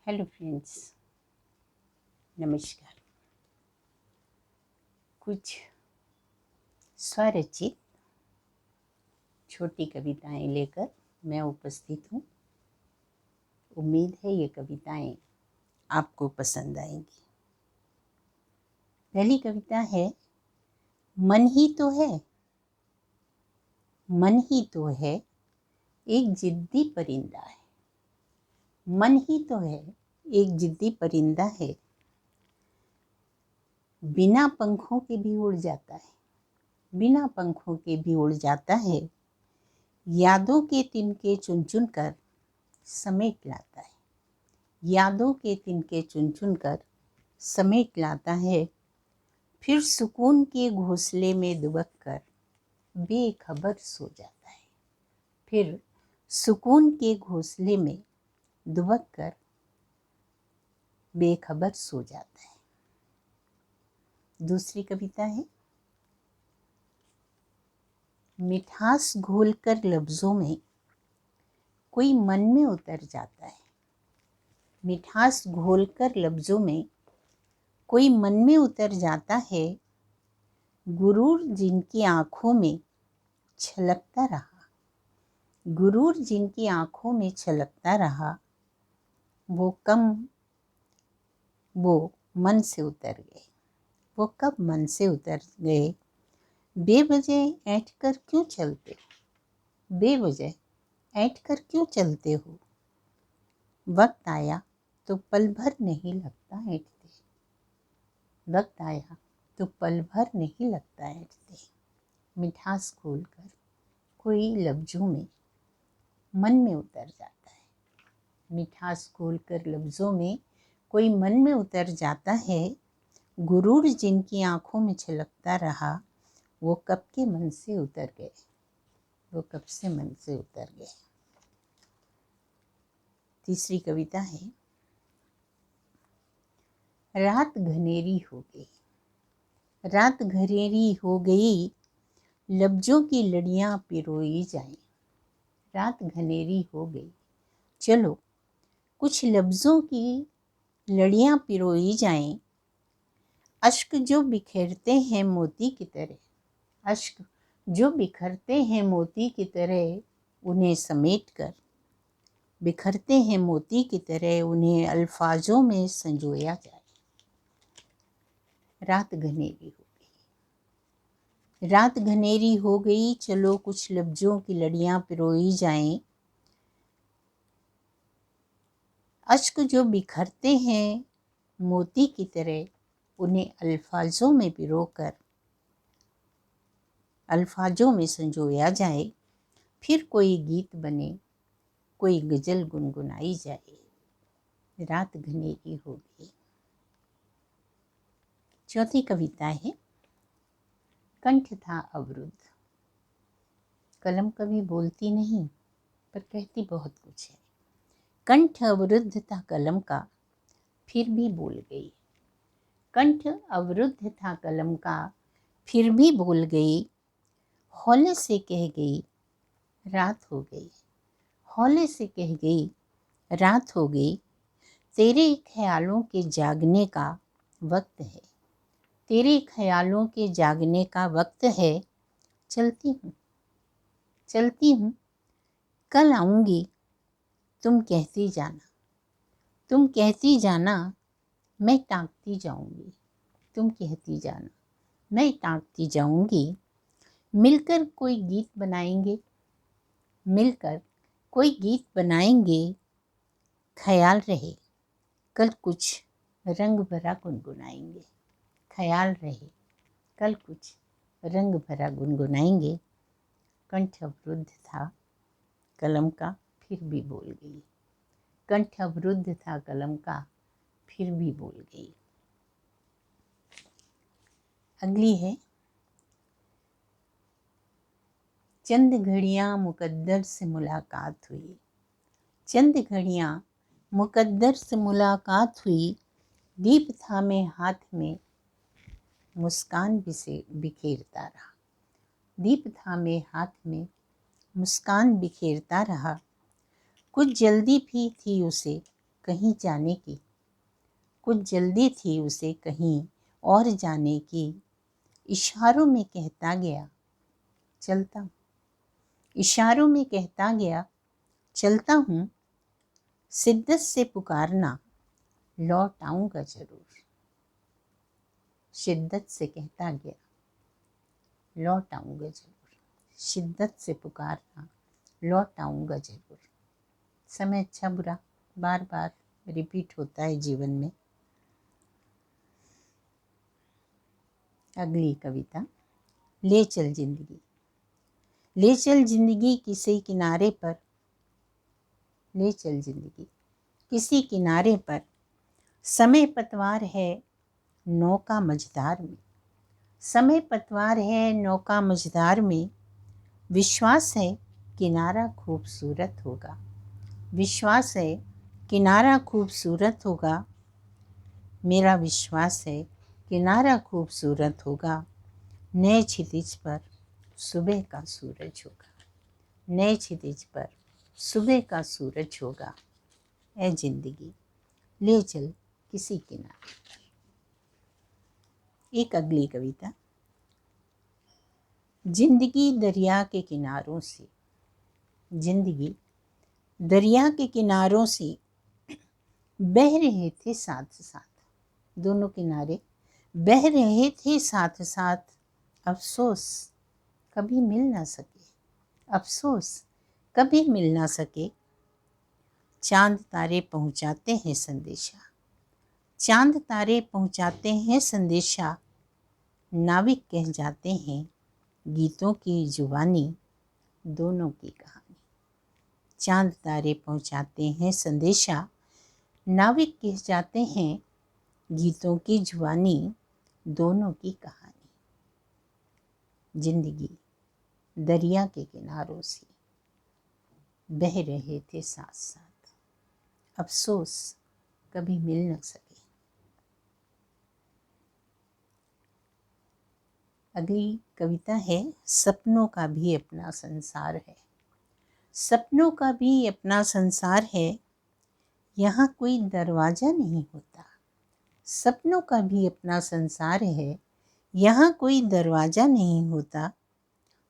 Hello friends, नमस्कार। कुछ स्वरचित छोटी कविताएं लेकर मैं उपस्थित हूँ। उम्मीद है ये कविताएं आपको पसंद आएंगी। पहली कविता है, मन ही तो है, मन ही तो है, एक जिद्दी परिंदा है। मन ही तो है, एक जिद्दी परिंदा है, बिना पंखों के भी उड़ जाता है, बिना पंखों के भी उड़ जाता है, यादों के तिनके चुन चुन कर समेट लाता है, यादों के तिनके चुन चुन कर समेट लाता है, फिर सुकून के घोंसले में दुबक कर बेखबर सो जाता है, फिर सुकून के घोंसले में दुबक कर बेखबर सो जाता है। दूसरी कविता है, मिठास घोलकर लफ्जों में कोई मन में उतर जाता है, मिठास घोलकर लफ्जों में कोई मन में उतर जाता है, गुरूर जिनकी आंखों में छलकता रहा, गुरूर जिनकी आंखों में छलकता रहा, वो मन से उतर गए, वो कब मन से उतर गए। बेवजह ऐंठ कर क्यों चलते हो, बेवजह ऐंठ कर क्यों चलते हो, वक्त आया तो पल भर नहीं लगता ऐंठते, वक्त आया तो पल भर नहीं लगता ऐंठते। मिठास खोलकर कोई लफ्जों में मन में उतर जाता है, मिठास खोलकर लफ्जों में कोई मन में उतर जाता है, गुरूर जिनकी आंखों में छलकता रहा, वो कब के मन से उतर गए, वो कब से मन से उतर गए। तीसरी कविता है, रात घनेरी हो गई, रात घनेरी हो गई, लफ्जों की लड़ियां पिरोई जाएं, रात घनेरी हो गई, चलो कुछ लफ्जों की लड़ियां पिरोई जाएं, अश्क जो बिखेरते हैं मोती की तरह, अश्क जो बिखरते हैं मोती की तरह, उन्हें समेट कर बिखरते हैं मोती की तरह, उन्हें अल्फाजों में संजोया जाए। रात घनेरी हो गई, रात घनेरी हो गई, चलो कुछ लफ्जों की लड़ियां पिरोई जाएं, अश्क जो बिखरते हैं मोती की तरह, उन्हें अल्फाजों में पिरोकर अल्फाजों में संजोया जाए, फिर कोई गीत बने, कोई गजल गुनगुनाई जाए। रात घनेरी हो गई। चौथी कविता है, कंठ था अवरुद्ध। कलम कभी बोलती नहीं पर कहती बहुत कुछ है। कंठ अवरुद्ध था कलम का, फिर भी बोल गई, कंठ अवरुद्ध था कलम का, फिर भी बोल गई, हौले से कह गई रात हो गई, हौले से कह गई रात हो गई, तेरे ख्यालों के जागने का वक्त है, तेरे ख्यालों के जागने का वक्त है, चलती हूँ, चलती हूँ, कल आऊँगी, तुम कहती जाना, तुम कहती जाना, मैं टाँकती जाऊँगी, तुम कहती जाना, मैं टाँकती जाऊँगी, मिलकर कोई गीत बनाएंगे, मिलकर कोई गीत बनाएंगे, ख्याल रहे कल कुछ रंग भरा गुनगुनाएंगे, ख्याल रहे कल कुछ रंग भरा गुनगुनाएंगे। कंठ अवरुद्ध था कलम का, फिर भी बोल गई, कंठ अवरुद्ध था कलम का, फिर भी बोल गई। अगली है, चंद घड़ियां मुकद्दर से मुलाकात हुई, चंद घड़ियां मुकद्दर से मुलाकात हुई, दीप थामे हाथ में मुस्कान बिखेरता रहा, दीप थामे हाथ में मुस्कान बिखेरता रहा, कुछ जल्दी भी थी उसे कहीं जाने की, कुछ जल्दी थी उसे कहीं और जाने की। इशारों में कहता गया चलता हूँ, इशारों में कहता गया चलता हूँ। शिद्दत से पुकारना लौट आऊँगा ज़रूर। शिद्दत से कहता गया लौट आऊँगा ज़रूर। शिद्दत से पुकारना लौट आऊँगा ज़रूर। समय अच्छा बुरा बार बार रिपीट होता है जीवन में। अगली कविता, ले चल जिंदगी। ले चल जिंदगी किसी किनारे पर, ले चल जिंदगी किसी किनारे पर। समय पतवार है नौका मझधार में, समय पतवार है नौका मझधार में। विश्वास है किनारा खूबसूरत होगा, विश्वास है किनारा खूबसूरत होगा। मेरा विश्वास है किनारा खूबसूरत होगा। नए क्षितिज पर सुबह का सूरज होगा, नए क्षितिज पर सुबह का सूरज होगा। ऐ जिंदगी ले चल किसी किनारे पर। एक अगली कविता, जिंदगी दरिया के किनारों से। जिंदगी दरिया के किनारों से बह रहे थे साथ साथ, दोनों किनारे बह रहे थे साथ साथ। अफसोस कभी मिल ना सके, अफसोस कभी मिल ना सके। चांद तारे पहुंचाते हैं संदेशा, चांद तारे पहुंचाते हैं संदेशा। नाविक कह जाते हैं गीतों की जुबानी, दोनों की कहानी। चांद तारे पहुंचाते हैं संदेशा, नाविक कह जाते हैं गीतों की जुबानी, दोनों की कहानी। जिंदगी दरिया के किनारों से बह रहे थे साथ साथ। अफसोस कभी मिल न सके। अगली कविता है, सपनों का भी अपना संसार है। सपनों का भी अपना संसार है, यहाँ कोई दरवाजा नहीं होता। सपनों का भी अपना संसार है, यहाँ कोई दरवाजा नहीं होता।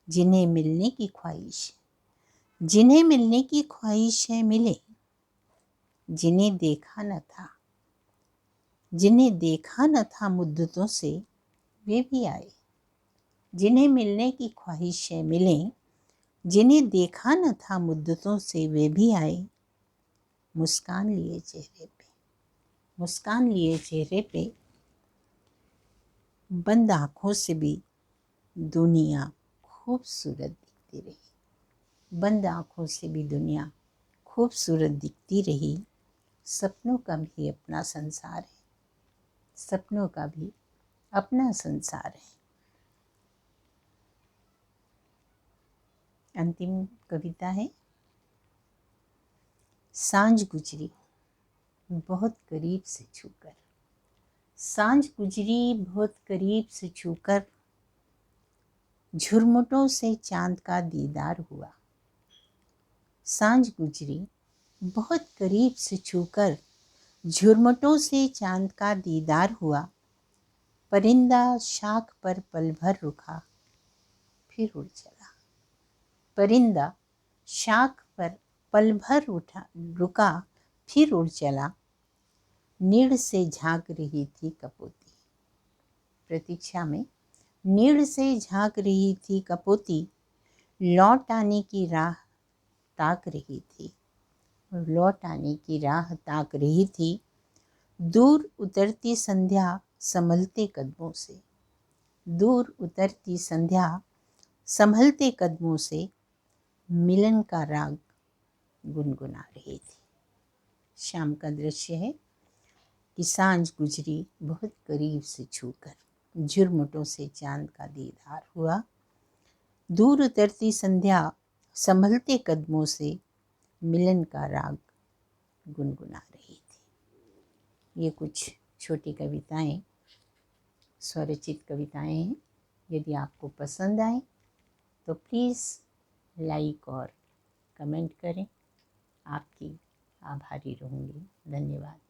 जिन्हें मिलने की ख्वाहिश, जिन्हें मिलने की ख्वाहिश है मिले। जिन्हें देखा न था, जिन्हें देखा न था मुद्दतों से वे भी आए। जिन्हें मिलने की ख्वाहिश है मिले, जिन्हें देखा न था मुद्दतों से वे भी आए। मुस्कान लिए चेहरे पे, मुस्कान लिए चेहरे पे। बंद आँखों से भी दुनिया खूबसूरत दिखती रही, बंद आँखों से भी दुनिया खूबसूरत दिखती रही। सपनों का भी अपना संसार है, सपनों का भी अपना संसार है। अंतिम कविता है, सांझ गुजरी बहुत करीब से छूकर। सांझ गुजरी बहुत करीब से छूकर, झुरमुटों से चांद का दीदार हुआ। सांझ गुजरी बहुत करीब से छूकर, झुरमुटों से चांद का दीदार हुआ। परिंदा शाख पर पल भर रुका फिर उड़ चला। परिंदा शाख पर पल भर रुका फिर उड़ चला। नीड़ से झांक रही थी कपोती, प्रतीक्षा में नीड़ से झांक रही थी कपोती। लौट आने की राह ताक रही थी, लौट आने की राह ताक रही थी। दूर उतरती संध्या संभलते कदमों से, दूर उतरती संध्या संभलते कदमों से। मिलन का राग गुनगुना रही थी। शाम का दृश्य है कि सांझ गुजरी बहुत करीब से छूकर, झुरमुटों से चांद का दीदार हुआ। दूर उतरती संध्या संभलते कदमों से, मिलन का राग गुनगुना रही थी। ये कुछ छोटी कविताएं, स्वरचित कविताएं हैं। यदि आपको पसंद आए तो प्लीज़ लाइक और कमेंट करें। आपकी आभारी रहूँगी। धन्यवाद।